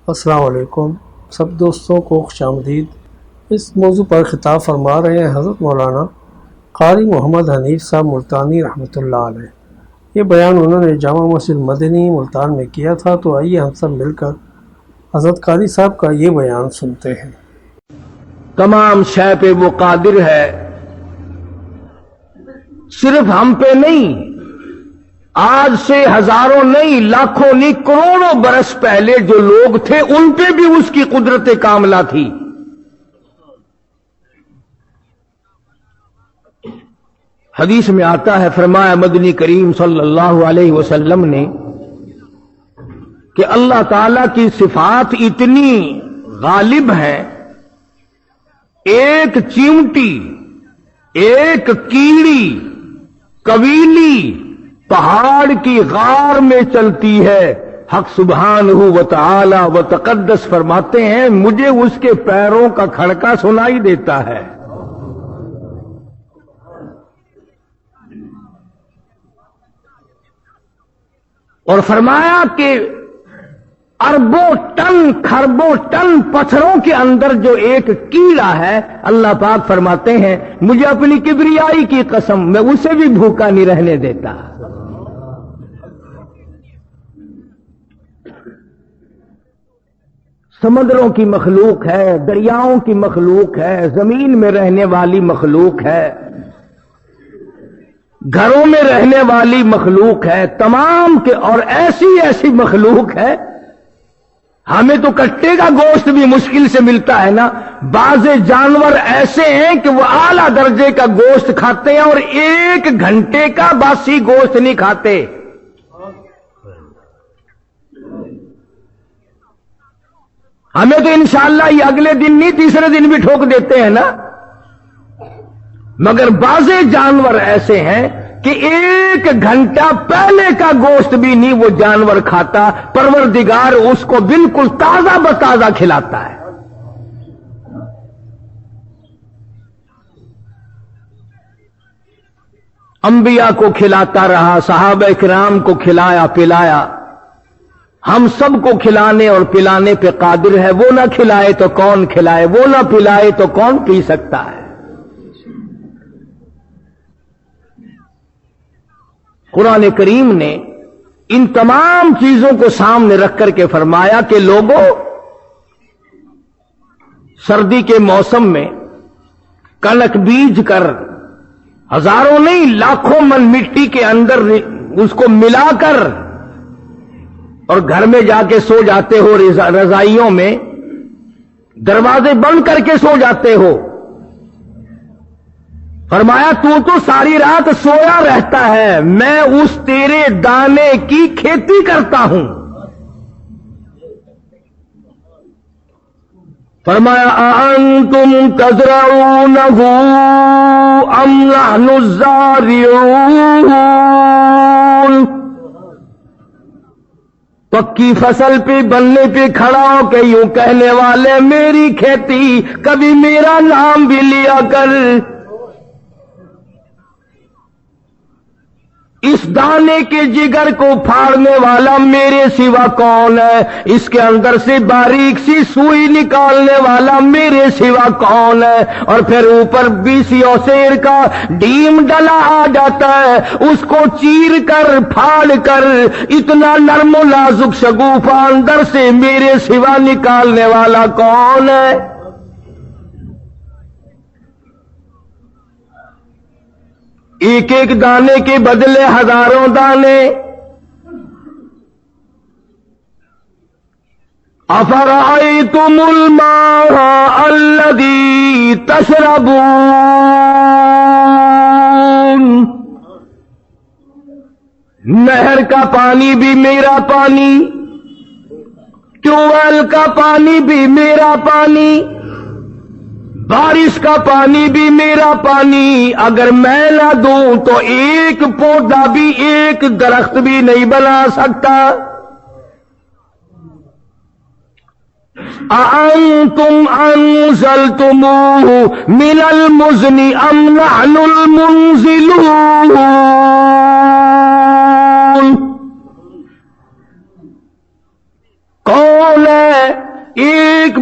السلام علیکم سب دوستوں کو خوش آمدید۔ اس موضوع پر خطاب فرما رہے ہیں حضرت مولانا قاری محمد حنیف صاحب ملتانی رحمۃ اللہ علیہ۔ یہ بیان انہوں نے جامع مسجد مدنی ملتان میں کیا تھا، تو آئیے ہم سب مل کر حضرت قاری صاحب کا یہ بیان سنتے ہیں۔ تمام شے پہ وہ قادر ہے، صرف ہم پہ نہیں، آج سے ہزاروں نہیں، لاکھوں نہیں، کروڑوں برس پہلے جو لوگ تھے ان پہ بھی اس کی قدرت کاملہ تھی۔ حدیث میں آتا ہے، فرمایا مدنی کریم صلی اللہ علیہ وسلم نے کہ اللہ تعالی کی صفات اتنی غالب ہیں، ایک چیمٹی، ایک کیڑی، کویلی پہاڑ کی غار میں چلتی ہے، حق سبحانہ و تعالی و تقدس فرماتے ہیں مجھے اس کے پیروں کا کھڑکا سنائی دیتا ہے۔ اور فرمایا کہ اربوں ٹن کھربوں ٹن پتھروں کے اندر جو ایک کیڑا ہے، اللہ پاک فرماتے ہیں مجھے اپنی کبریائی کی قسم میں اسے بھی بھوکا نہیں رہنے دیتا۔ سمندروں کی مخلوق ہے، دریاؤں کی مخلوق ہے، زمین میں رہنے والی مخلوق ہے، گھروں میں رہنے والی مخلوق ہے، تمام کے اور ایسی ایسی مخلوق ہے۔ ہمیں تو کٹے کا گوشت بھی مشکل سے ملتا ہے نا، بعض جانور ایسے ہیں کہ وہ اعلیٰ درجے کا گوشت کھاتے ہیں اور 1 گھنٹے کا باسی گوشت نہیں کھاتے۔ ہمیں تو انشاءاللہ یہ اگلے دن نہیں، تیسرے دن بھی ٹھوک دیتے ہیں نا، مگر بعض جانور ایسے ہیں کہ 1 گھنٹہ پہلے کا گوشت بھی نہیں وہ جانور کھاتا، پروردگار اس کو بالکل تازہ بتازہ کھلاتا ہے۔ انبیاء کو کھلاتا رہا، صحابہ کرام کو کھلایا پلایا، ہم سب کو کھلانے اور پلانے پہ قادر ہے۔ وہ نہ کھلائے تو کون کھلائے، وہ نہ پلائے تو کون پی سکتا ہے۔ قرآن کریم نے ان تمام چیزوں کو سامنے رکھ کر کے فرمایا کہ لوگوں، سردی کے موسم میں کنک بیج کر ہزاروں نہیں لاکھوں من مٹی کے اندر اس کو ملا کر اور گھر میں جا کے سو جاتے ہو، رضائیوں میں دروازے بند کر کے سو جاتے ہو۔ فرمایا تو ساری رات سویا رہتا ہے، میں اس تیرے دانے کی کھیتی کرتا ہوں۔ فرمایا اَأَنتُمْ تَزْرَعُونَهُ أَمْ نَحْنُ الزَّارِعُونَ۔ پکی فصل پہ بننے پہ کھڑا ہو کے یوں کہنے والے میری کھیتی، کبھی میرا نام بھی لیا کر۔ اس دانے کے جگر کو پھاڑنے والا میرے سوا کون ہے؟ اس کے اندر سے باریک سی سوئی نکالنے والا میرے سوا کون ہے؟ اور پھر اوپر 20 سیر کا ڈیم ڈلا آ جاتا ہے، اس کو چیر کر پھاڑ کر اتنا نرم و نازک شگوفہ اندر سے میرے سوا نکالنے والا کون ہے؟ ایک ایک دانے کے بدلے ہزاروں دانے۔ افرأیتم الماء الذی تشربون۔ نہر کا پانی بھی میرا پانی، ٹیوب ویل کا پانی بھی میرا پانی، بارش کا پانی بھی میرا پانی۔ اگر میں نہ دوں تو ایک پودا بھی، ایک درخت بھی نہیں بنا سکتا۔ أَأَنْتُمْ أَنزَلْتُمُوهُ مِنَ الْمُزْنِ أَمْ نَحْنُ الْمُنزِلُونَ۔ کون ہے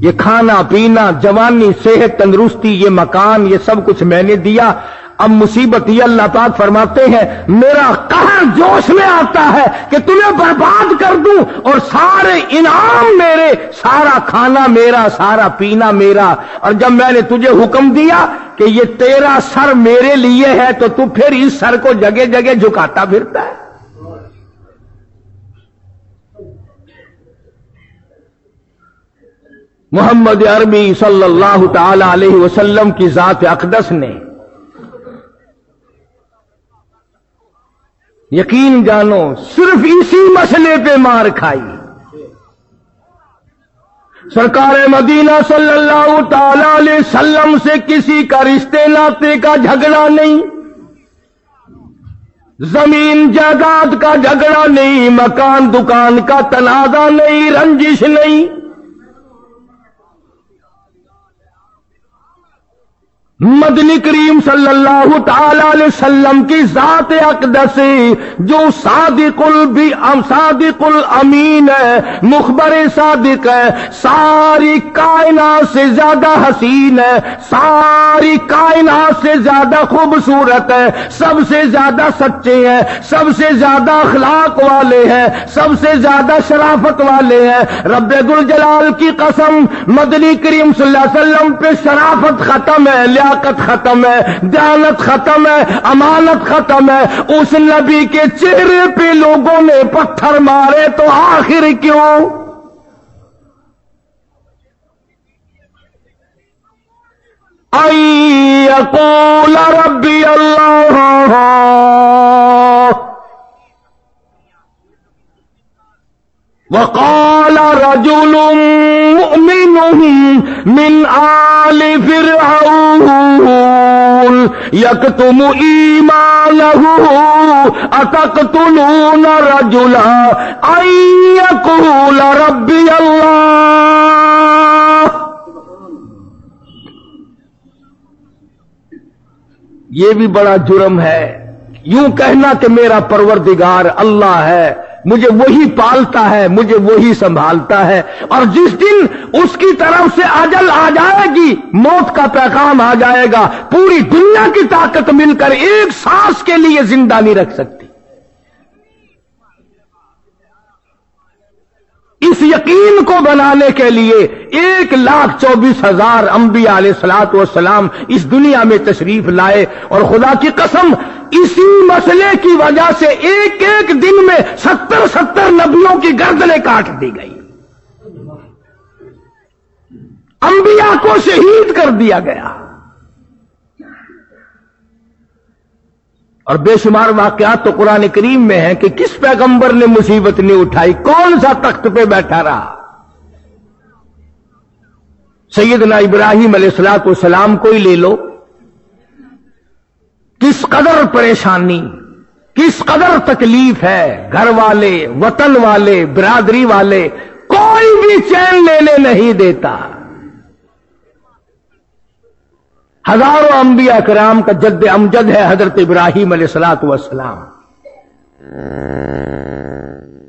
یہ کھانا پینا، جوانی، صحت، تندرستی، یہ مکان، یہ سب کچھ میں نے دیا. اب مصیبت یہ اللہ پاک فرماتے ہیں میرا قہر جوش میں آتا ہے کہ تمہیں برباد کر دوں اور سارے انعام میرے، سارا کھانا میرا، سارا پینا میرا. اور جب میں نے تجھے حکم دیا کہ یہ تیرا سر میرے لیے ہے تو تو پھر اس سر کو جگہ جگہ جھکاتا پھرتا ہے. محمد عربی صلی اللہ تعالی علیہ وسلم کی ذات اقدس نے یقین جانو صرف اسی مسئلے پہ مار کھائی. سرکار مدینہ صلی اللہ تعالی علیہ وسلم سے کسی کا رشتے ناطے کا جھگڑا نہیں، زمین جائیداد کا جھگڑا نہیں، مکان دکان کا تنازع نہیں، رنجش نہیں. مدنی کریم صلی اللہ تعالی علیہ وسلم کی ذات اقدس جو صادق الامین ہے، مخبر صادق ہے، ساری کائنات سے زیادہ حسین ہے، ساری کائنات سے زیادہ خوبصورت ہے، سب سے زیادہ سچے ہیں، سب سے زیادہ اخلاق والے ہیں، سب سے زیادہ شرافت والے ہیں. رب ذوالجلال کی قسم مدنی کریم صلی اللہ علیہ وسلم پہ شرافت ختم ہے، لیاقت ختم ہے، دیانت ختم ہے، امانت ختم ہے. اس نبی کے چہرے پہ لوگوں نے پتھر مارے تو آخر کیوں؟ یقول ربی اللہ وقال رجل مؤمن من آل فرعون يكتم إيمانه أتقتلون رجلا أن يقول ربي الله. یہ بھی بڑا جرم ہے یوں کہنا کہ میرا پروردگار اللہ ہے، مجھے وہی پالتا ہے، مجھے وہی سنبھالتا ہے، اور جس دن اس کی طرف سے اجل آ جائے گی، موت کا پیغام آ جائے گا، پوری دنیا کی طاقت مل کر ایک سانس کے لیے زندہ نہیں رکھ سکتی. اس یقین کو بنانے کے لیے 1,24,000 انبیاء علیہ الصلوۃ والسلام اس دنیا میں تشریف لائے، اور خدا کی قسم اسی مسئلے کی وجہ سے ایک ایک دن میں 70 نبیوں کی گردنیں کاٹ دی گئی، انبیاء کو شہید کر دیا گیا. اور بے شمار واقعات تو قرآن کریم میں ہیں کہ کس پیغمبر نے مصیبت نہیں اٹھائی، کون سا تخت پہ بیٹھا رہا. سیدنا ابراہیم علیہ الصلوۃ والسلام کو ہی لے لو، کس قدر پریشانی، کس قدر تکلیف ہے، گھر والے، وطن والے، برادری والے، کوئی بھی چین لینے نہیں دیتا. ہزاروں انبیاء کرام کا جد امجد ہے حضرت ابراہیم علیہ الصلوۃ والسلام.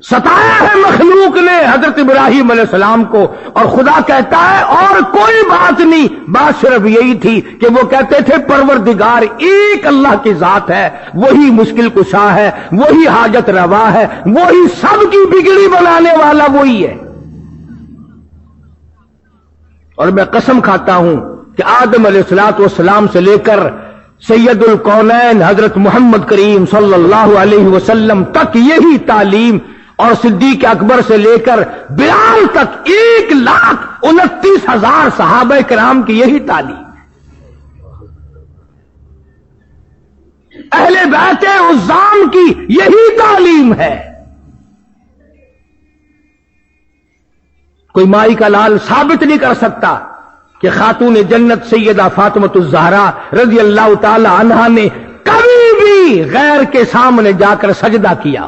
ستایا ہے مخلوق نے حضرت ابراہیم علیہ السلام کو، اور خدا کہتا ہے اور کوئی بات نہیں، بات صرف یہی تھی کہ وہ کہتے تھے پروردگار ایک اللہ کی ذات ہے، وہی مشکل کشا ہے، وہی حاجت روا ہے، وہی سب کی بگڑی بنانے والا وہی ہے. اور میں قسم کھاتا ہوں کہ آدم علیہ الصلوۃ والسلام سے لے کر سید الکونین حضرت محمد کریم صلی اللہ علیہ وسلم تک یہی تعلیم، اور صدیق اکبر سے لے کر بلال تک 1,29,000 صحابہ کرام کی یہی تعلیم، اہل بیت عظام کی یہی تعلیم ہے. کوئی مائی کا لال ثابت نہیں کر سکتا کہ خاتون جنت سیدہ فاطمۃ الزہرا رضی اللہ تعالی عنہا نے کبھی بھی غیر کے سامنے جا کر سجدہ کیا.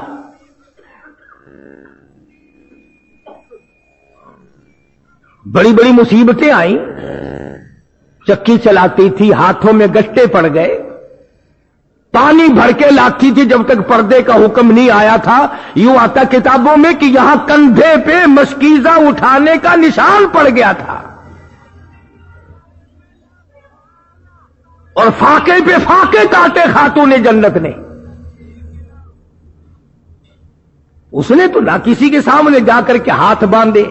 بڑی بڑی مصیبتیں آئیں، چکی چلاتی تھی، ہاتھوں میں گٹے پڑ گئے، پانی بھر کے لاتی تھی جب تک پردے کا حکم نہیں آیا تھا. یوں آتا کتابوں میں کہ یہاں کندھے پہ مشکیزہ اٹھانے کا نشان پڑ گیا تھا. اور فاقے پہ فاقے کاٹے خاتون جنت نے. اس نے تو نہ کسی کے سامنے جا کر کے ہاتھ باندھے.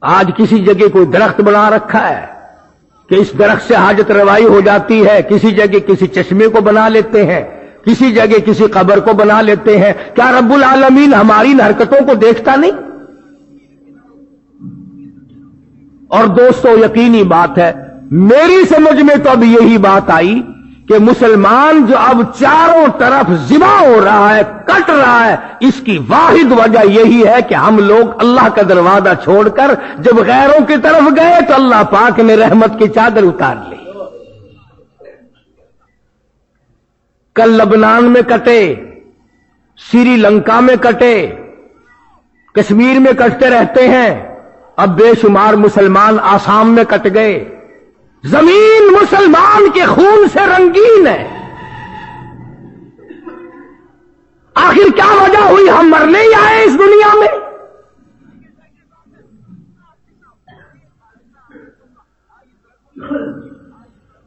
آج کسی جگہ کوئی درخت بنا رکھا ہے کہ اس درخت سے حاجت روائی ہو جاتی ہے، کسی جگہ کسی چشمے کو بنا لیتے ہیں، کسی جگہ کسی قبر کو بنا لیتے ہیں. کیا رب العالمین ہماری ان حرکتوں کو دیکھتا نہیں؟ اور دوستو یقینی بات ہے، میری سمجھ میں تو اب یہی بات آئی کہ مسلمان جو اب چاروں طرف ذبح ہو رہا ہے، کٹ رہا ہے، اس کی واحد وجہ یہی ہے کہ ہم لوگ اللہ کا دروازہ چھوڑ کر جب غیروں کی طرف گئے تو اللہ پاک نے رحمت کی چادر اتار لی. کل لبنان میں کٹے، سری لنکا میں کٹے، کشمیر میں کٹتے رہتے ہیں، اب بے شمار مسلمان آسام میں کٹ گئے. زمین مسلمان کے خون سے رنگین ہے. آخر کیا وجہ ہوئی؟ ہم مرنے ہی آئے اس دنیا میں.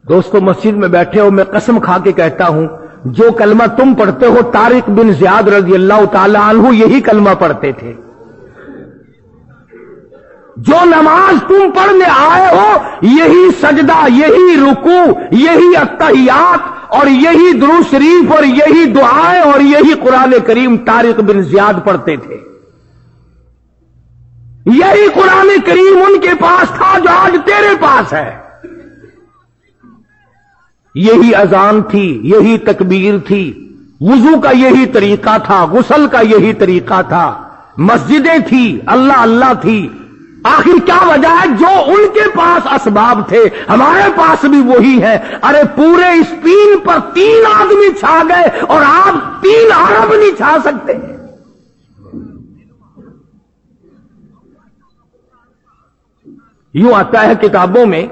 دوستو مسجد میں بیٹھے ہو، میں قسم کھا کے کہتا ہوں، جو کلمہ تم پڑھتے ہو طارق بن زیاد رضی اللہ تعالی عنہ یہی کلمہ پڑھتے تھے. جو نماز تم پڑھنے آئے ہو یہی سجدہ، یہی رکوع، یہی اتحیات اور یہی درود شریف اور یہی دعائیں اور یہی قرآن کریم طارق بن زیاد پڑھتے تھے. یہی قرآن کریم ان کے پاس تھا جو آج تیرے پاس ہے. یہی اذان تھی، یہی تکبیر تھی، وضو کا یہی طریقہ تھا، غسل کا یہی طریقہ تھا، مسجدیں تھی، اللہ اللہ تھی. آخر کیا وجہ ہے؟ جو ان کے پاس اسباب تھے ہمارے پاس بھی وہی ہے. ارے پورے اسپین پر 3 آدمی چھا گئے اور آپ 3 ارب نہیں چھا سکتے. یوں آتا ہے کتابوں میں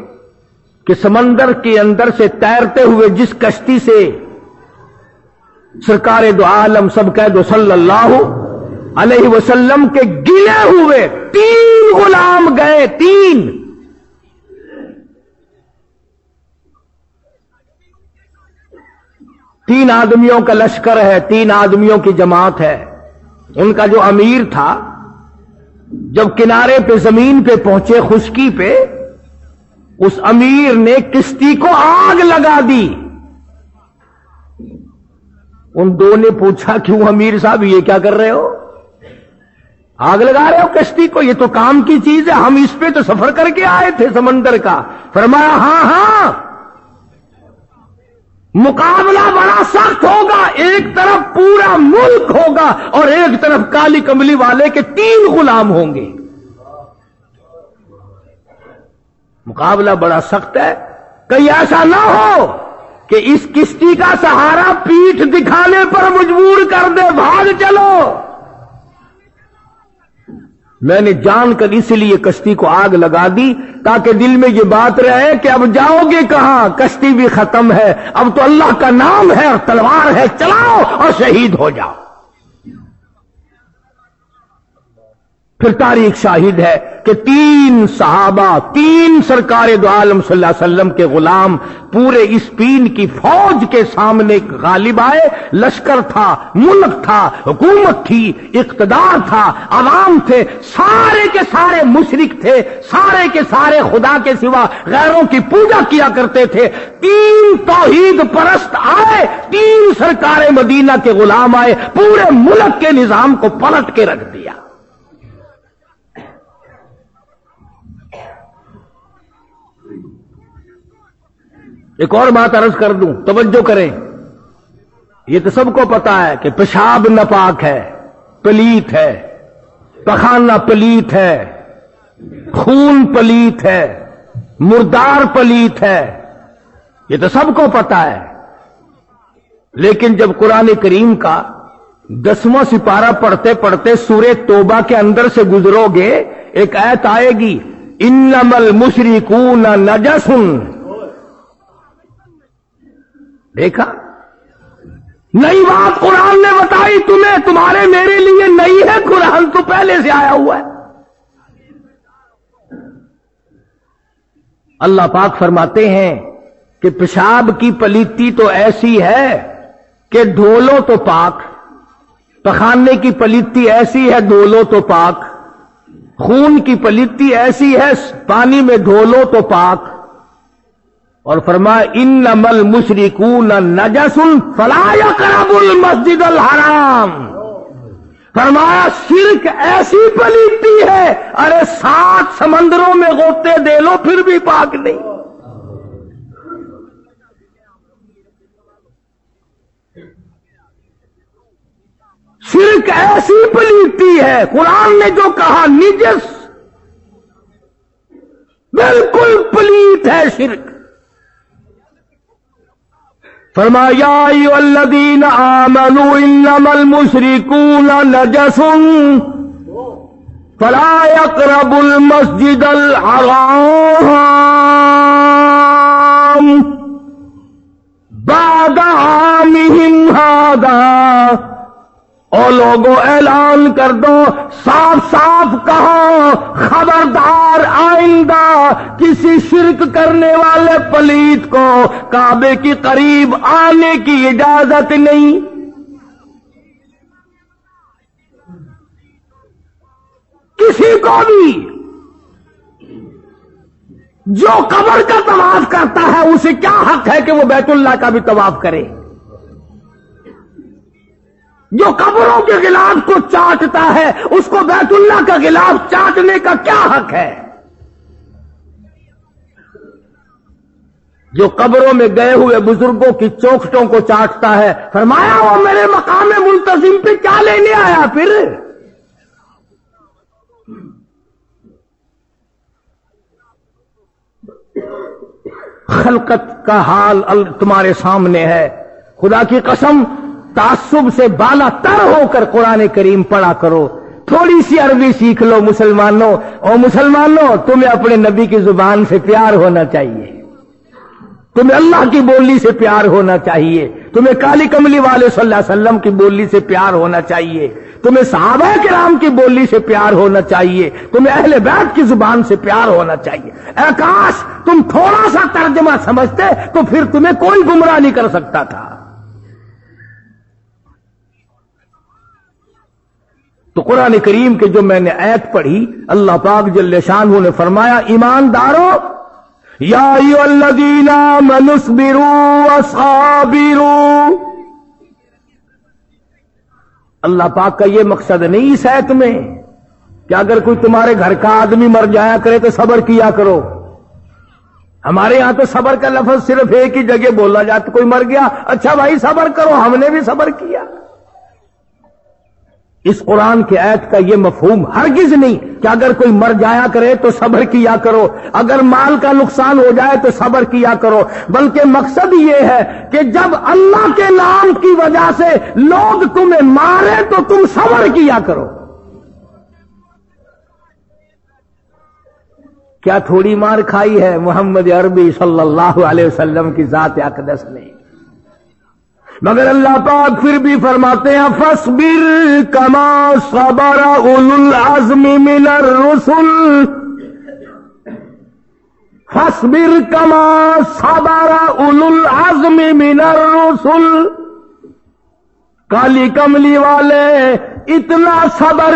کہ سمندر کے اندر سے تیرتے ہوئے جس کشتی سے سرکار دو عالم سب کہہ دو صلی اللہ علیہ وسلم کے گلے ہوئے 3 غلام گئے. 3 آدمیوں کا لشکر ہے، 3 آدمیوں کی جماعت ہے. ان کا جو امیر تھا جب کنارے پہ زمین پہ پہنچے خشکی پہ، اس امیر نے کشتی کو آگ لگا دی. ان 2 نے پوچھا کیوں امیر صاحب یہ کیا کر رہے ہو؟ آگ لگا رہے ہو کشتی کو؟ یہ تو کام کی چیز ہے، ہم اس پہ تو سفر کر کے آئے تھے سمندر کا. فرمایا ہاں مقابلہ بڑا سخت ہوگا. ایک طرف پورا ملک ہوگا اور ایک طرف کالی کملی والے کے 3 غلام ہوں گے. مقابلہ بڑا سخت ہے. کہیں ایسا نہ ہو کہ اس کشتی کا سہارا پیٹھ دکھانے پر مجبور کر دے، بھاگ چلو. میں نے جان کر اس لیے کشتی کو آگ لگا دی تاکہ دل میں یہ بات رہے کہ اب جاؤ گے کہاں، کشتی بھی ختم ہے، اب تو اللہ کا نام ہے اور تلوار ہے، چلاؤ اور شہید ہو جاؤ. پھر تاریخ شاہد ہے کہ 3 صحابہ، 3 سرکار دو عالم صلی اللہ علیہ وسلم کے غلام پورے اسپین کی فوج کے سامنے غالب آئے. لشکر تھا، ملک تھا، حکومت تھی، اقتدار تھا، عوام تھے، سارے کے سارے مشرک تھے، سارے کے سارے خدا کے سوا غیروں کی پوجا کیا کرتے تھے. 3 توحید پرست آئے، 3 سرکار مدینہ کے غلام آئے، پورے ملک کے نظام کو پلٹ کے رکھ دیا. ایک اور بات عرض کر دوں، توجہ کریں. یہ تو سب کو پتا ہے کہ پیشاب ناپاک ہے، پلیت ہے، پخانہ پلیت ہے، خون پلیت ہے، مردار پلیت ہے. یہ تو سب کو پتا ہے. لیکن جب قرآن کریم کا 10واں سپارہ پڑھتے پڑھتے سورہ توبہ کے اندر سے گزرو گے، ایک آیت آئے گی، انما المشرکون نجس. دیکھا؟ نئی بات قرآن نے بتائی تمہیں، تمہارے میرے لیے نئی ہے. قرآن تو پہلے سے آیا ہوا ہے. اللہ پاک فرماتے ہیں کہ پیشاب کی پلیتی تو ایسی ہے کہ دھو لو تو پاک، پخانے کی پلیتی ایسی ہے دھو لو تو پاک، خون کی پلیتی ایسی ہے پانی میں دھو لو تو پاک، اور فرمایا انما المشرکون نجس فلا یقربوا المسجد الحرام، فرمایا شرک ایسی پلیتی ہے ارے 7 سمندروں میں غوطے دے لو پھر بھی پاک نہیں۔ شرک ایسی پلیتی ہے، قرآن نے جو کہا نجس، بالکل پلیت ہے شرک۔ فرمایا یا ایھا الذین آمنوا انما المشرکون نجس فلا یقربوا المسجد الحرام بعد عامہم ھذا، اور لوگوں اعلان کر دو، صاف صاف کہو خبردار آئندہ کسی شرک کرنے والے پلیت کو کعبے کی قریب آنے کی اجازت نہیں۔ کسی کو بھی جو قبر کا طواف کرتا ہے اسے کیا حق ہے کہ وہ بیت اللہ کا بھی طواف کرے؟ جو قبروں کے غلاف کو چاٹتا ہے اس کو بیت اللہ کا غلاف چاٹنے کا کیا حق ہے؟ جو قبروں میں گئے ہوئے بزرگوں کی چوکھٹوں کو چاٹتا ہے، فرمایا وہ میرے مقام ملتزم پہ کیا لینے آیا پھر؟ خلقت کا حال تمہارے سامنے ہے، خدا کی قسم تعصب سے بالا تر ہو کر قرآن کریم پڑھا کرو، تھوڑی سی عربی سیکھ لو مسلمانوں، اور مسلمانوں تمہیں اپنے نبی کی زبان سے پیار ہونا چاہیے، تمہیں اللہ کی بولی سے پیار ہونا چاہیے، تمہیں کالی کملی والے صلی اللہ علیہ وسلم کی بولی سے پیار ہونا چاہیے، تمہیں صحابہ کرام کی بولی سے پیار ہونا چاہیے، تمہیں اہل بیت کی زبان سے پیار ہونا چاہیے۔ اے کاش تم تھوڑا سا ترجمہ سمجھتے تو پھر تمہیں کوئی گمراہ نہیں کر سکتا تھا۔ تو قرآن کریم کے جو میں نے آیت پڑھی، اللہ پاک جل شانہ نے فرمایا ایماندارو یا ایھا الذین آمنوا اصبروا وصابروا، اللہ پاک کا یہ مقصد نہیں اس آیت میں کہ اگر کوئی تمہارے گھر کا آدمی مر جایا کرے تو صبر کیا کرو۔ ہمارے ہاں تو صبر کا لفظ صرف ایک ہی جگہ بولا جاتا، کوئی مر گیا اچھا بھائی صبر کرو، ہم نے بھی صبر کیا۔ اس قرآن کی آیت کا یہ مفہوم ہرگز نہیں کہ اگر کوئی مر جایا کرے تو صبر کیا کرو، اگر مال کا نقصان ہو جائے تو صبر کیا کرو، بلکہ مقصد یہ ہے کہ جب اللہ کے نام کی وجہ سے لوگ تمہیں مارے تو تم صبر کیا کرو۔ کیا تھوڑی مار کھائی ہے محمد عربی صلی اللہ علیہ وسلم کی ذات اقدس نے، مگر اللہ پاک پھر بھی فرماتے ہیں فاصبر کما صبر اولو العزم من الرسل، فاصبر کما صبر اولو العزم من الرسل، کالی کملی والے اتنا صبر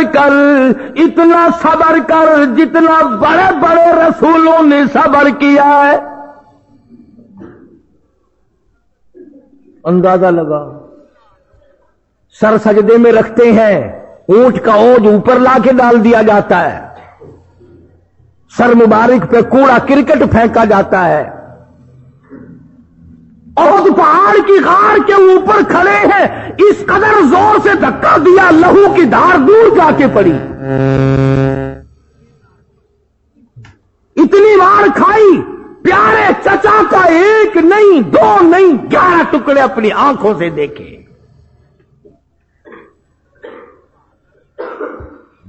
کر جتنا بڑے بڑے رسولوں نے صبر کیا ہے۔ اندازہ لگا، سر سجدے میں رکھتے ہیں، اونٹ کا اونج اوپر لا کے ڈال دیا جاتا ہے، سر مبارک پہ کوڑا کرکٹ پھینکا جاتا ہے، اور پہاڑ کی غار کے اوپر کھڑے ہیں، اس قدر زور سے دھکا دیا لہو کی دھار دور جا کے پڑی، اتنی مار کھائی، پیارے چچا کا ایک نہیں دو نہیں 11 ٹکڑے اپنی آنکھوں سے دیکھے،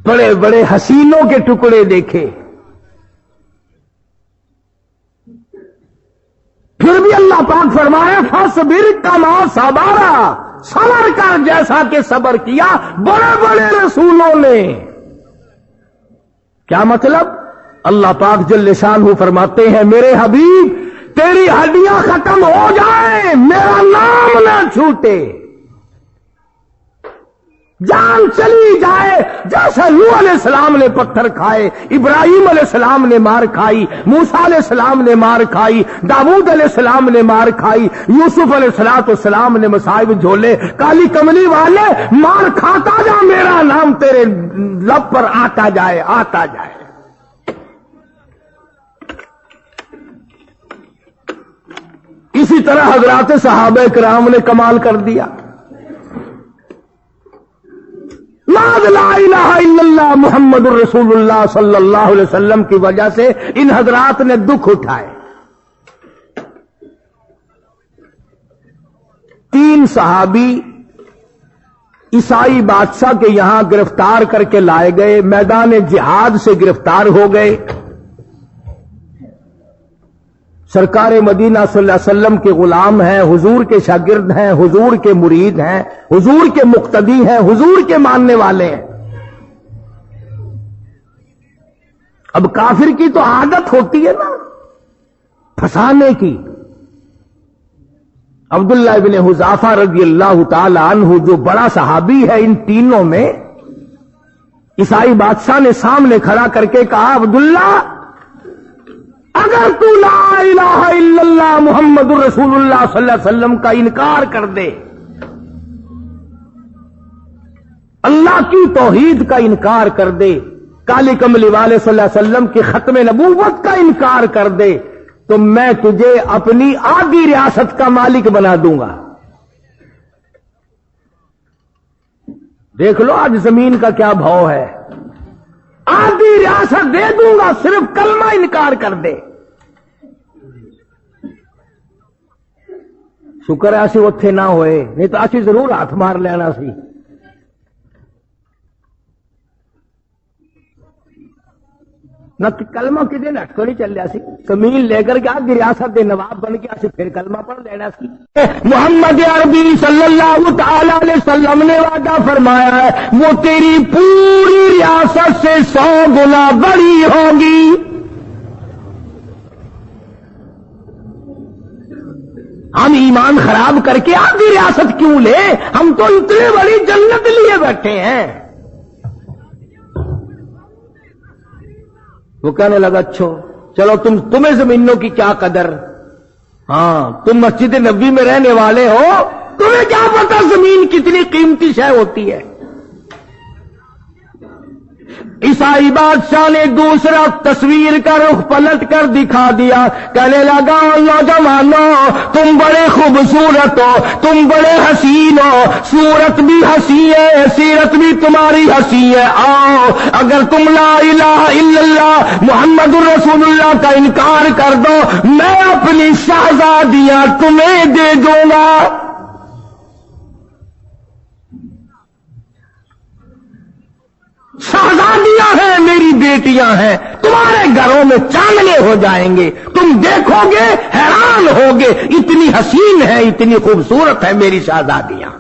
بڑے بڑے حسینوں کے ٹکڑے دیکھے، پھر بھی اللہ پاک فرمائے فاصبر کما صبر، صبر کر جیسا کہ صبر کیا بڑے بڑے رسولوں نے۔ کیا مطلب؟ اللہ پاک جل شانہ فرماتے ہیں میرے حبیب تیری ہڈیاں ختم ہو جائیں میرا نام نہ چھوٹے، جان چلی جائے جیسے نوح علیہ السلام نے پتھر کھائے، ابراہیم علیہ السلام نے مار کھائی، موسیٰ علیہ السلام نے مار کھائی، داؤد علیہ السلام نے مار کھائی، یوسف علیہ السلام نے مصائب جھولے، کالی کملی والے مار کھاتا جا میرا نام تیرے لب پر آتا جائے آتا جائے۔ اسی طرح حضرات صحابہ کرام نے کمال کر دیا، لا الہ الا اللہ محمد الرسول اللہ صلی اللہ علیہ وسلم کی وجہ سے ان حضرات نے دکھ اٹھائے۔ 3 صحابی عیسائی بادشاہ کے یہاں گرفتار کر کے لائے گئے، میدان جہاد سے گرفتار ہو گئے۔ سرکار مدینہ صلی اللہ علیہ وسلم کے غلام ہیں، حضور کے شاگرد ہیں، حضور کے مرید ہیں، حضور کے مقتدی ہیں، حضور کے ماننے والے ہیں۔ اب کافر کی تو عادت ہوتی ہے نا پھنسانے کی۔ عبداللہ ابن حذافہ رضی اللہ تعالی عنہ جو بڑا صحابی ہے ان تینوں میں، عیسائی بادشاہ نے سامنے کھڑا کر کے کہا عبداللہ اگر تو لا الہ الا اللہ محمد الرسول اللہ صلی اللہ علیہ وسلم کا انکار کر دے، اللہ کی توحید کا انکار کر دے، کالی کملی والے صلی اللہ علیہ وسلم کی ختم نبوت کا انکار کر دے تو میں تجھے اپنی آدھی ریاست کا مالک بنا دوں گا۔ دیکھ لو آج زمین کا کیا بھاؤ ہے، آدھی ریاست دے دوں گا صرف کلمہ انکار کر دے۔ شکر ہے اسی اتھے نہ ہوئے، نہیں تو اسی ضرور ہاتھ مار لینا سی۔ نہ کلمہ کدے نٹ کو نہیں چل رہا سی، کمیل لے کر کے آدھی ریاست دے نواب بن کے اسی پھر کلمہ پڑھ لینا سی۔ محمد عربی صلی اللہ تعالی علیہ وسلم نے وعدہ فرمایا ہے وہ تیری پوری ریاست سے 100 گنا بڑی ہوگی۔ ہم ایمان خراب کر کے آدھی ریاست کیوں لے، ہم تو اتنی بڑی جنت لیے بیٹھے ہیں۔ وہ کہنے لگا اچھا چلو تمہیں زمینوں کی کیا قدر، ہاں تم مسجد نبوی میں رہنے والے ہو، تمہیں کیا پتا زمین کتنی قیمتی شے ہوتی ہے۔ عیسائی بادشاہ نے دوسرا تصویر کا رخ پلٹ کر دکھا دیا، کہنے لگا نوجوانوں تم بڑے خوبصورت ہو، تم بڑے حسین ہو، صورت بھی حسین ہے، سیرت بھی تمہاری حسین ہے، آؤ اگر تم لا الہ الا اللہ محمد الرسول اللہ کا انکار کر دو میں اپنی شہزادیاں تمہیں دے دوں گا۔ شہزادیاں ہیں میری بیٹیاں ہیں، تمہارے گھروں میں چاندنے ہو جائیں گے، تم دیکھو گے حیران ہوگے، اتنی حسین ہے اتنی خوبصورت ہے میری شہزادیاں۔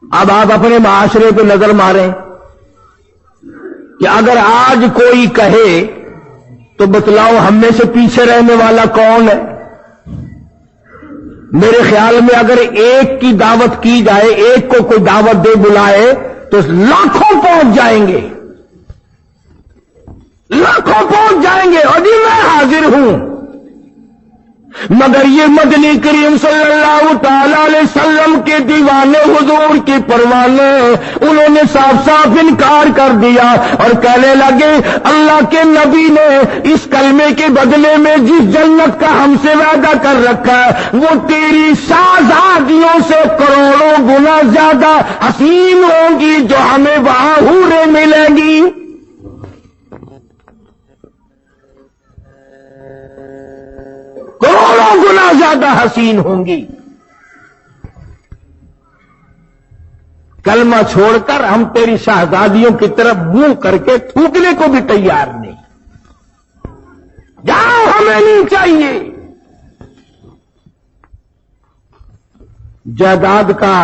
اب آپ اپنے معاشرے پہ نظر ماریں کہ اگر آج کوئی کہے تو بتلاؤ ہم میں سے پیچھے رہنے والا کون ہے؟ میرے خیال میں اگر ایک کی دعوت کی جائے، ایک کو کوئی دعوت دے بلائے تو لاکھوں پہنچ جائیں گے، لاکھوں پہنچ جائیں گے اور جی میں حاضر ہوں۔ مگر یہ مدنی کریم صلی اللہ تعالی علیہ وسلم کے دیوانے حضور کی پروانے انہوں نے صاف صاف انکار کر دیا اور کہنے لگے اللہ کے نبی نے اس کلمے کے بدلے میں جس جنت کا ہم سے وعدہ کر رکھا ہے وہ تیری شہزادیوں سے کروڑوں گنا زیادہ حسین ہوں گی جو ہمیں وہاں حوریں ملیں گی۔ کروڑوں گنا زیادہ حسین ہوں گی۔ کلمہ چھوڑ کر ہم تیری شہزادیوں کی طرف منہ کر کے تھوکنے کو بھی تیار نہیں، جاؤ ہمیں نہیں چاہیے۔ جائیداد کا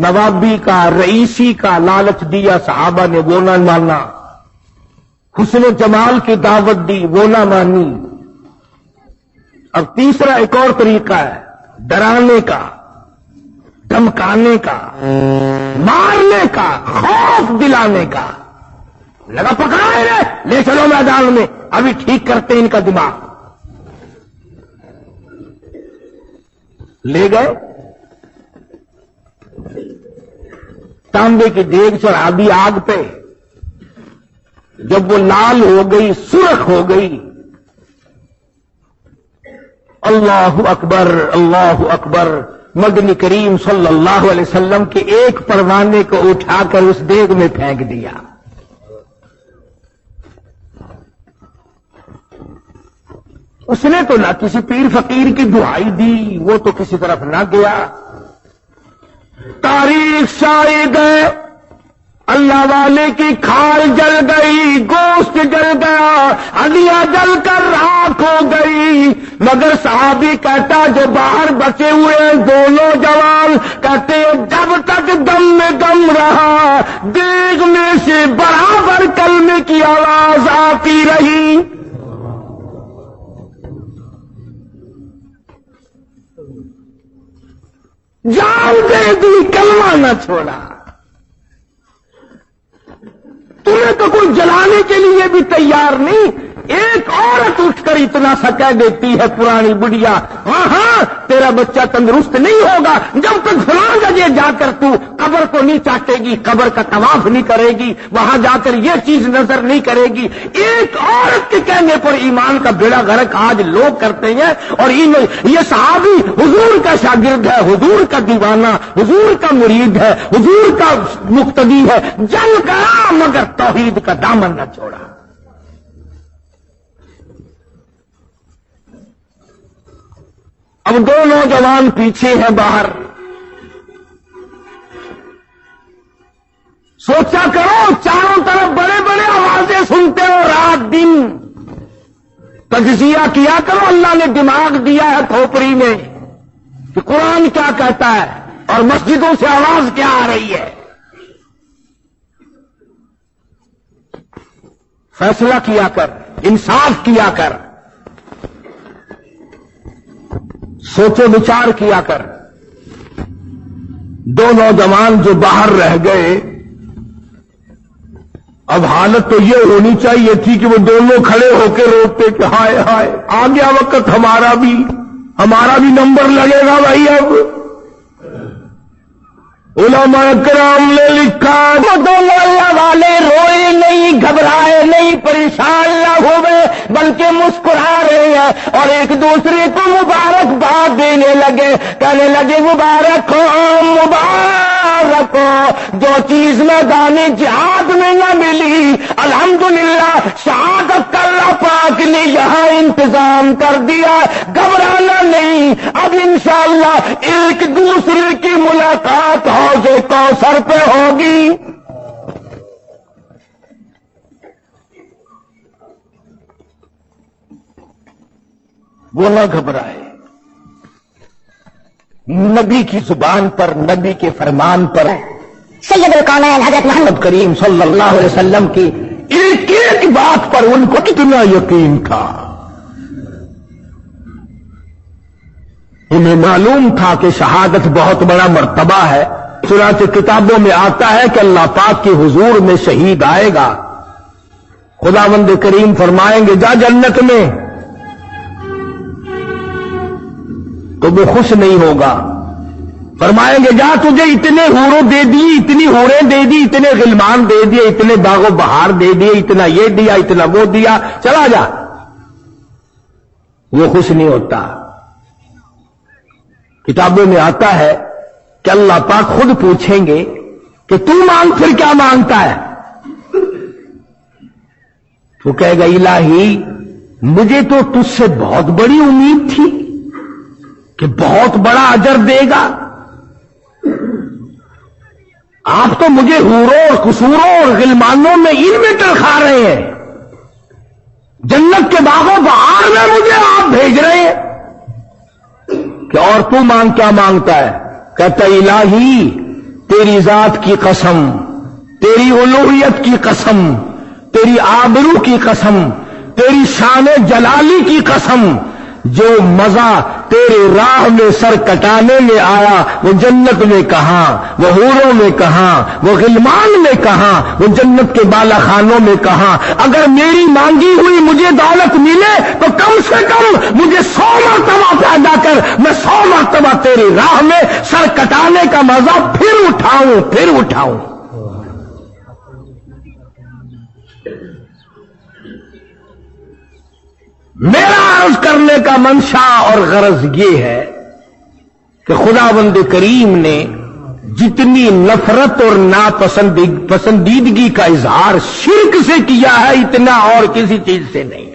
نوابی کا، رئیسی کا لالچ دیا، صحابہ نے وہ نہ مانا، حسن و جمال کی دعوت دی، وہ نہ مانی۔ اب تیسرا ایک اور طریقہ ہے، ڈرانے کا، دھمکانے کا، مارنے کا، خوف دلانے کا۔ لگا پکڑائے لے چلو میدان میں، ابھی ٹھیک کرتے ان کا دماغ۔ لے گئے، تانبے کی دیگ چڑھا دی آگ پہ، جب وہ لال ہو گئی، سرخ ہو گئی، اللہ اکبر اللہ اکبر، مدنی کریم صلی اللہ علیہ وسلم کے ایک پروانے کو اٹھا کر اس دیگ میں پھینک دیا۔ اس نے تو نہ کسی پیر فقیر کی دعائی دی، وہ تو کسی طرف نہ گیا۔ تاریخ شاہد ہے، اللہ والے کی کھال جل گئی، گوشت جل گیا، ہڈیاں جل کر راکھ ہو گئی، مگر صحابی کہتا جو باہر بچے ہوئے دونوں جوان کہتے جب تک دم میں دم رہا دیگ میں سے برابر کلمے کی آواز آتی رہی۔ جان دے دی، کلمہ نہ چھوڑا۔ تمہیں تو کوئی جلانے کے لیے بھی تیار نہیں۔ ایک عورت اٹھ کر اتنا سا کہہ دیتی ہے پرانی بڑھیا، ہاں ہاں تیرا بچہ تندرست نہیں ہوگا جب تک فلاں جگہ جا کر تو قبر کو نہیں چاٹے گی، قبر کا طواف نہیں کرے گی، وہاں جا کر یہ چیز نظر نہیں کرے گی۔ ایک عورت کے کہنے پر ایمان کا بیڑا غرق آج لوگ کرتے ہیں، اور یہ صحابی حضور کا شاگرد ہے، حضور کا دیوانہ، حضور کا مرید ہے، حضور کا مقتدی ہے، جل گیا مگر توحید کا دامن نہ چھوڑا۔ اب دو نوجوان پیچھے ہیں باہر، سوچا کرو چاروں طرف بڑے بڑے آوازیں سنتے ہو رات دن، تجزیہ کیا کرو۔ اللہ نے دماغ دیا ہے کھوپڑی میں کہ قرآن کیا کہتا ہے اور مسجدوں سے آواز کیا آ رہی ہے۔ فیصلہ کیا کر، انصاف کیا کر، سوچو بچار کیا کر۔ دو نوجوان جو باہر رہ گئے، اب حالت تو یہ ہونی چاہیے تھی کہ وہ دونوں کھڑے ہو کے روتے کہ ہائے ہائے آ گیا وقت، ہمارا بھی نمبر لگے گا بھائی۔ اب علماء کرام نے لکھا وہ دونوں اللہ والے روئے نہیں، گھبرائے نہیں، پریشان نہ ہوئے، بلکہ مسکرا رہے ہیں اور ایک دوسرے کو مبارکباد دینے لگے، کہنے لگے مبارک ہو مبارک ہو، جو چیز میدان جہاد میں نہ ملی الحمدللہ شہادت کا اللہ پاک نے یہاں انتظام کر دیا۔ گھبرانا نہیں، اب انشاءاللہ ایک دوسرے کی ملاقات حوض کوثر پہ ہوگی۔ وہ نہ گھبرائے، نبی کی زبان پر، نبی کے فرمان پر، سید الکونین حضرت محمد کریم صلی اللہ علیہ وسلم کی ایک ایک بات پر ان کو کتنا یقین تھا۔ انہیں معلوم تھا کہ شہادت بہت بڑا مرتبہ ہے، چنانچہ کتابوں میں آتا ہے کہ اللہ پاک کے حضور میں شہید آئے گا، خداوند کریم فرمائیں گے جا جنت میں، تو وہ خوش نہیں ہوگا، فرمائیں گے جا تجھے اتنے حوروں دے دی، اتنی حوریں دے دی، اتنے غلمان دے دیے، اتنے باغ و بہار دے دیے، اتنا یہ دیا اتنا وہ دیا، چلا جا۔ وہ خوش نہیں ہوتا۔ کتابوں میں آتا ہے کہ اللہ پاک خود پوچھیں گے کہ تو مانگ، پھر کیا مانگتا ہے؟ تو کہے گا الہی مجھے تو تجھ سے بہت بڑی امید تھی کہ بہت بڑا اجر دے گا، آپ تو مجھے حوروں اور قصوروں اور غلمانوں میں ان میں تنخواہ رہے ہیں، جنت کے باغوں بہار میں مجھے آپ بھیج رہے ہیں کہ اور تو مانگ، کیا مانگتا ہے؟ کہتا الہی تیری ذات کی قسم، تیری الوہیت کی قسم، تیری آبرو کی قسم، تیری شان جلالی کی قسم، جو مزہ تیرے راہ میں سر کٹانے میں آیا وہ جنت میں کہاں، وہ حوروں میں کہاں، وہ غلمان میں کہاں، وہ جنت کے بالا خانوں میں کہاں۔ اگر میری مانگی ہوئی مجھے دولت ملے تو کم سے کم مجھے 100 مرتبہ پیدا کر، میں 100 مرتبہ تیری راہ میں سر کٹانے کا مزہ پھر اٹھاؤں۔ میرا عرض کرنے کا منشا اور غرض یہ ہے کہ خداوند کریم نے جتنی نفرت اور ناپسندیدگی کا اظہار شرک سے کیا ہے اتنا اور کسی چیز سے نہیں۔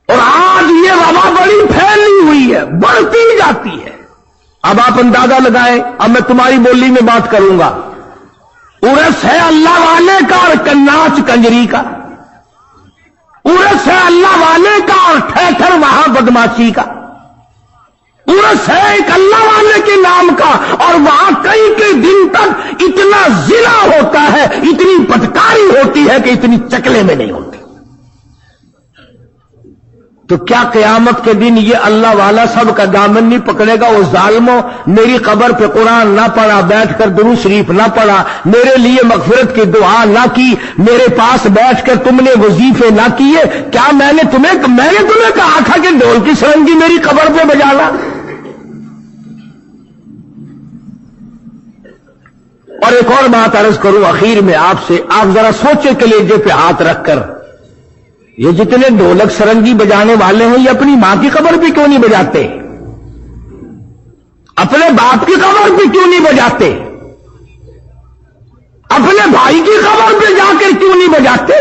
اور آج یہ وبا بڑی پھیلی ہوئی ہے، بڑھتی جاتی ہے۔ اب آپ اندازہ لگائیں، اب میں تمہاری بولی میں بات کروں گا۔ عرس ہے اللہ والے کا اور ناچ کنجری کا، عرس ہے اللہ والے کا اور ٹھہر وہاں بدماشی کا، عرس ہے ایک اللہ والے کے نام کا اور وہاں کئی دن تک اتنا زنا ہوتا ہے، اتنی بدکاری ہوتی ہے کہ اتنی چکلے میں نہیں ہوتی۔ تو کیا قیامت کے دن یہ اللہ والا سب کا دامن نہیں پکڑے گا؟ وہ ظالموں، میری قبر پہ قرآن نہ پڑھا، بیٹھ کر درود شریف نہ پڑھا، میرے لیے مغفرت کی دعا نہ کی، میرے پاس بیٹھ کر تم نے وظیفے نہ کیے، کیا میں نے تمہیں کہا تھا کہ ڈھول کی سرنگی میری قبر پہ بجانا؟ اور ایک اور بات عرض کروں اخیر میں آپ سے، آپ ذرا سوچیں کلیجے پہ ہاتھ رکھ کر، یہ جتنے ڈھولک سرنگی بجانے والے ہیں یہ اپنی ماں کی قبر پہ کیوں نہیں بجاتے؟ اپنے باپ کی قبر پہ کیوں نہیں بجاتے؟ اپنے بھائی کی قبر پہ جا کر کیوں نہیں بجاتے؟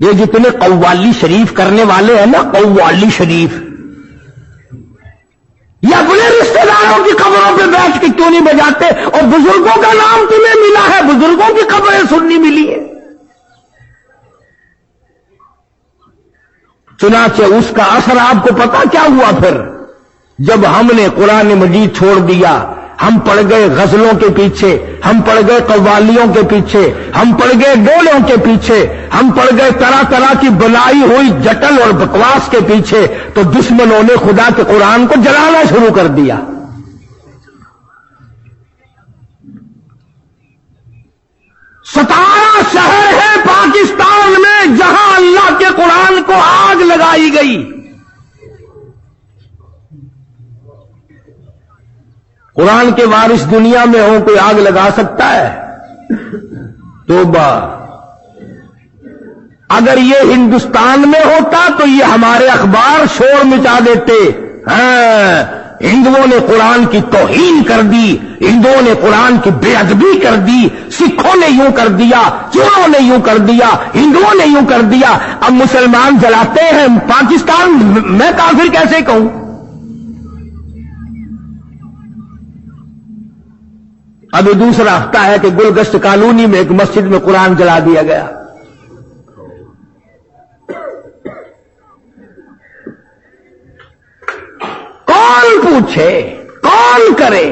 یہ جتنے قوالی شریف کرنے والے ہیں نا، قوالی شریف، یہ اپنے رشتہ داروں کی قبروں پہ بیٹھ کے کیوں نہیں بجاتے؟ اور بزرگوں کا نام تمہیں ملا ہے، بزرگوں کی قبریں سننی ملی ہے۔ چنانچہ اس کا اثر آپ کو پتا کیا ہوا پھر؟ جب ہم نے قرآن مجید چھوڑ دیا، ہم پڑ گئے غزلوں کے پیچھے، ہم پڑ گئے قوالیوں کے پیچھے، ہم پڑ گئے ڈولوں کے پیچھے، ہم پڑ گئے طرح طرح کی بنائی ہوئی جٹل اور بکواس کے پیچھے، تو دشمنوں نے خدا کے قرآن کو جلانا شروع کر دیا۔ 17 شہر ہیں پاکستان میں جہاں اللہ کے قرآن کو آگ لگائی گئی۔ قرآن کے وارث دنیا میں ہو، کوئی آگ لگا سکتا ہے؟ توبہ! اگر یہ ہندوستان میں ہوتا تو یہ ہمارے اخبار شور مچا دیتے، ہاں ہندوؤں نے قرآن کی توہین کر دی، ہندوؤں نے قرآن کی بے ادبی کر دی، سکھوں نے یوں کر دیا، چوروں نے یوں کر دیا، ہندوؤں نے یوں کر دیا۔ اب مسلمان جلاتے ہیں پاکستان، میں کافر کیسے کہوں؟ ابھی دوسرا ہفتہ ہے کہ گلگشت کالونی میں ایک مسجد میں قرآن جلا دیا گیا۔ کون پوچھے، کون کرے؟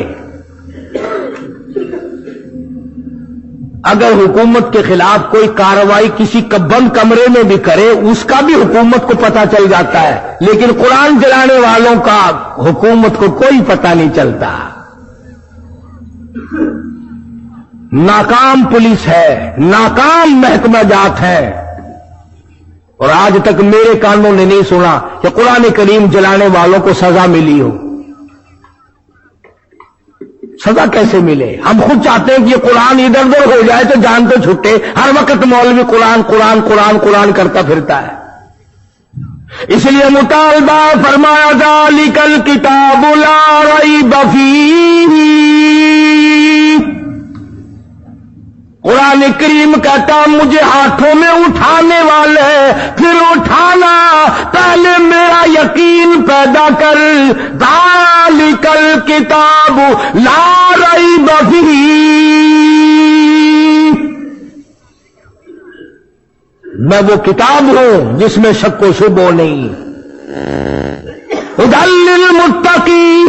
اگر حکومت کے خلاف کوئی کارروائی کسی بند کمرے میں بھی کرے اس کا بھی حکومت کو پتہ چل جاتا ہے، لیکن قرآن جلانے والوں کا حکومت کو کوئی پتہ نہیں چلتا۔ ناکام پولیس ہے، ناکام محکمہ جات ہے، اور آج تک میرے کانوں نے نہیں سنا کہ قرآن کریم جلانے والوں کو سزا ملی ہو۔ سزا کیسے ملے؟ ہم خود چاہتے ہیں کہ یہ قرآن ادھر ادھر ہو جائے تو جان تو چھٹے، ہر وقت مولوی قرآن قرآن قرآن قرآن کرتا پھرتا ہے۔ اس لیے مطالبہ فرمایا ذالک الکتاب لا ریب فیہ، قرآن کریم کہتا مجھے ہاتھوں میں اٹھانے والے، پھر اٹھانا، پہلے میرا یقین پیدا کر۔ ذالک الکتاب لا ریب فیہ، میں وہ کتاب ہوں جس میں شک و شبہ نہیں۔ ھدی للمتقین،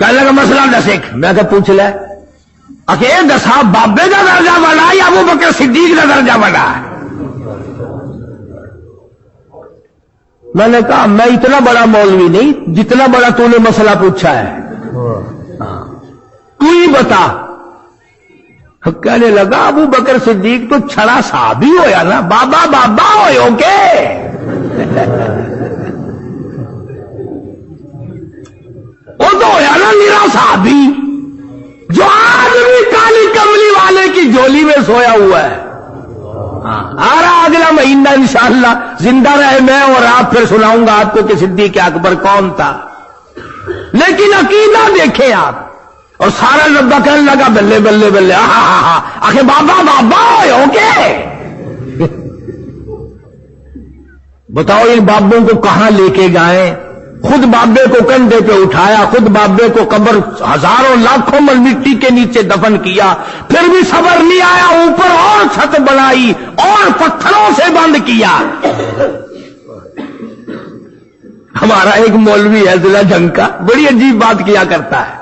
کہنے لگا مسئلہ دس ایک. میں کہ پوچھ لے. کہ یہ دسا بابے کا درجہ بڑا یا ابو بکر صدیق کا درجہ بڑا ہے؟ میں نے کہا میں اتنا بڑا مولوی نہیں جتنا بڑا تو نے مسئلہ پوچھا ہے. تو ہی بتا. کہنے لگا ابو بکر صدیق تو چھڑا صحابی ہویا نا, بابا بابا ہوئے کے. وہ تو ہویا نا میرا صحابی جو آدمی کالی کملی والے کی جھولی میں سویا ہوا ہے. آ رہا اگلا مہینہ انشاءاللہ زندہ رہے میں اور آپ, پھر سناؤں گا آپ کو کہ صدیق اکبر کون تھا. لیکن عقیدہ دیکھیں آپ. اور سارا لبا کہنے لگا بلے بلے بلے, آخر بابا بابا ہو کے. بتاؤ ان بابوں کو کہاں لے کے گئے؟ خود بابے کو کندھے پہ اٹھایا, خود بابے کو قبر ہزاروں لاکھوں من مٹی کے نیچے دفن کیا, پھر بھی صبر نہیں آیا, اوپر اور چھت بنائی اور پتھروں سے بند کیا. ہمارا ایک مولوی ہے ضلع جنگ کا, بڑی عجیب بات کیا کرتا ہے,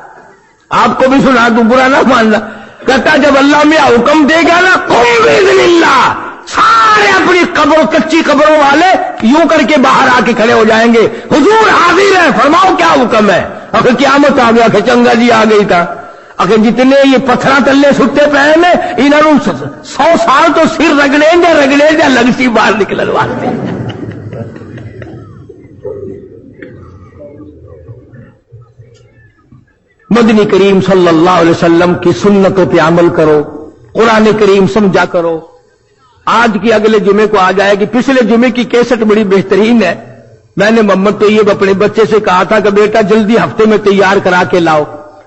آپ کو بھی سنا دوں, برا نہ ماننا. کہتا جب اللہ میں حکم دے گا نا قم باذن اللہ, سارے اپنی قبروں کچی قبروں والے یوں کر کے باہر آ کے کھڑے ہو جائیں گے, حضور حاضر ہے, فرماؤ کیا حکم ہے. اگر قیامت آ گیا کہ چنگا جی آ گئی تھا. اگر جتنے یہ پتھرا تلے ستے پے میں انہوں 100 سال تو سر رگڑے دے لگتی باہر نکلن واسطے. مدنی کریم صلی اللہ علیہ وسلم کی سنتوں پہ عمل کرو, قرآن کریم سمجھا کرو. آج کی اگلے جمعے کو آ جائے گی. پچھلے جمعے کی کیسٹ بڑی بہترین ہے. میں نے محمد طیب اپنے بچے سے کہا تھا کہ بیٹا جلدی ہفتے میں تیار کرا کے لاؤ.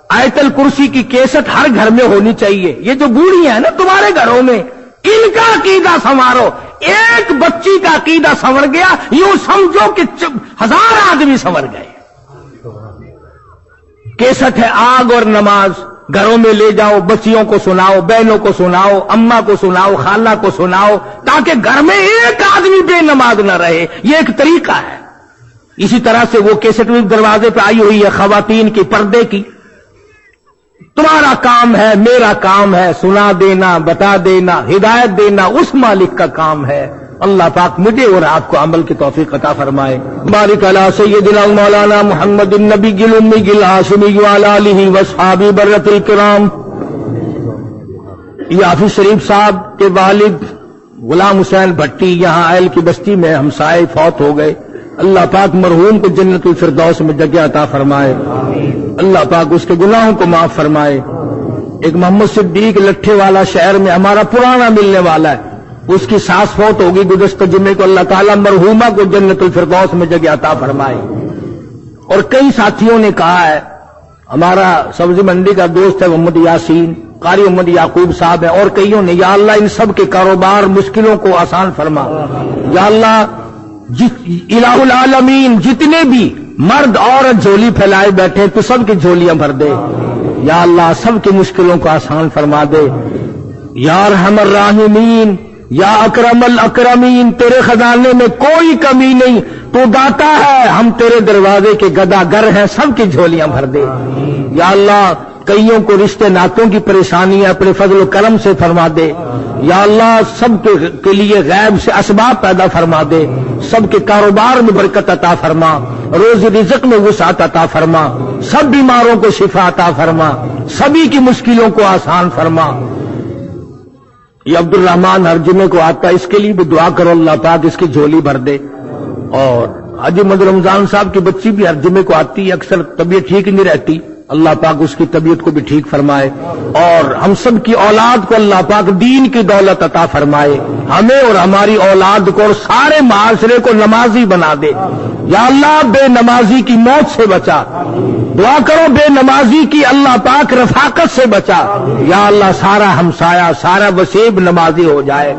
آیت الکرسی کی کیسٹ ہر گھر میں ہونی چاہیے. یہ جو بوڑھی ہیں نا تمہارے گھروں میں, ان کا عقیدہ سنوارو. ایک بچی کا عقیدہ سنور گیا, یوں سمجھو کہ 1000 آدمی سنور گئے. کیسٹ ہے آگ اور نماز. گھروں میں لے جاؤ, بچیوں کو سناؤ, بہنوں کو سناؤ, اماں کو سناؤ, خالہ کو سناؤ, تاکہ گھر میں ایک آدمی بے نماز نہ رہے. یہ ایک طریقہ ہے. اسی طرح سے وہ کیسٹ بھی دروازے پہ آئی ہوئی ہے خواتین کی پردے کی. تمہارا کام ہے, میرا کام ہے, سنا دینا, بتا دینا, ہدایت دینا اس مالک کا کام ہے. اللہ پاک مجھے اور آپ کو عمل کی توفیق عطا فرمائے. بارک علی سیدنا مولانا محمد النبی الامی الہاشمی وعلی آلہ واصحابہ برۃ الکرام. یہ حافظ شریف صاحب کے والد غلام حسین بھٹی یہاں ایل کی بستی میں ہمسائے فوت ہو گئے. اللہ پاک مرحوم کو جنت الفردوس میں جگہ عطا فرمائے. اللہ پاک اس کے گناہوں کو معاف فرمائے. ایک محمد صدیق لٹھے والا شہر میں ہمارا پرانا ملنے والا ہے, اس کی ساس فوت ہوگی گزشتہ جمعے کو. اللہ تعالیٰ مرحومہ کو جنت الفردوس میں جگہ عطا فرمائے. اور کئی ساتھیوں نے کہا ہے, ہمارا سبزی منڈی کا دوست ہے محمد یاسین, قاری محمد یعقوب صاحب ہے, اور کئیوں نے, یا اللہ ان سب کے کاروبار مشکلوں کو آسان فرما. یا اللہ الہ العالمین جتنے بھی مرد عورت جھولی پھیلائے بیٹھے تو سب کی جھولیاں بھر دے. یا اللہ سب کی مشکلوں کو آسان فرما دے. یا ارحم الراحمین, یا اکرم الاکرمین, تیرے خزانے میں کوئی کمی نہیں, تو داتا ہے, ہم تیرے دروازے کے گدا گر ہیں, سب کی جھولیاں بھر دے. یا اللہ کئیوں کو رشتے ناتوں کی پریشانیاں اپنے فضل و کرم سے فرما دے. یا اللہ سب کے لیے غیب سے اسباب پیدا فرما دے. سب کے کاروبار میں برکت عطا فرما, روزی رزق میں وسعت عطا فرما, سب بیماروں کو شفا عطا فرما, سبھی کی مشکلوں کو آسان فرما. یہ عبد الرحمان ہر جمعے کو آتا ہے, اس کے لیے بھی دعا کرو اللہ پاک اس کی جھولی بھر دے. اور حاجی محمد رمضان صاحب کی بچی بھی ہر جمعے کو آتی ہے, اکثر طبیعت ٹھیک نہیں رہتی, اللہ پاک اس کی طبیعت کو بھی ٹھیک فرمائے. اور ہم سب کی اولاد کو اللہ پاک دین کی دولت عطا فرمائے, ہمیں اور ہماری اولاد کو اور سارے معاشرے کو نمازی بنا دے. یا اللہ بے نمازی کی موت سے بچا. دعا کرو بے نمازی کی اللہ پاک رفاقت سے بچا. یا اللہ سارا ہمسایہ سارا وسیب نمازی ہو جائے,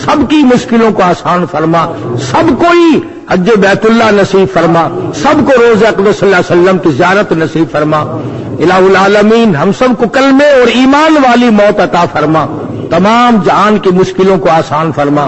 سب کی مشکلوں کو آسان فرما, سب کوئی حج بیت اللہ نصیب فرما, سب کو روز اقدس صلی اللہ علیہ وسلم کی زیارت نصیب فرما. الہ العالمین ہم سب کو کلمے اور ایمان والی موت عطا فرما, تمام جہان کی مشکلوں کو آسان فرما.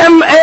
M.A.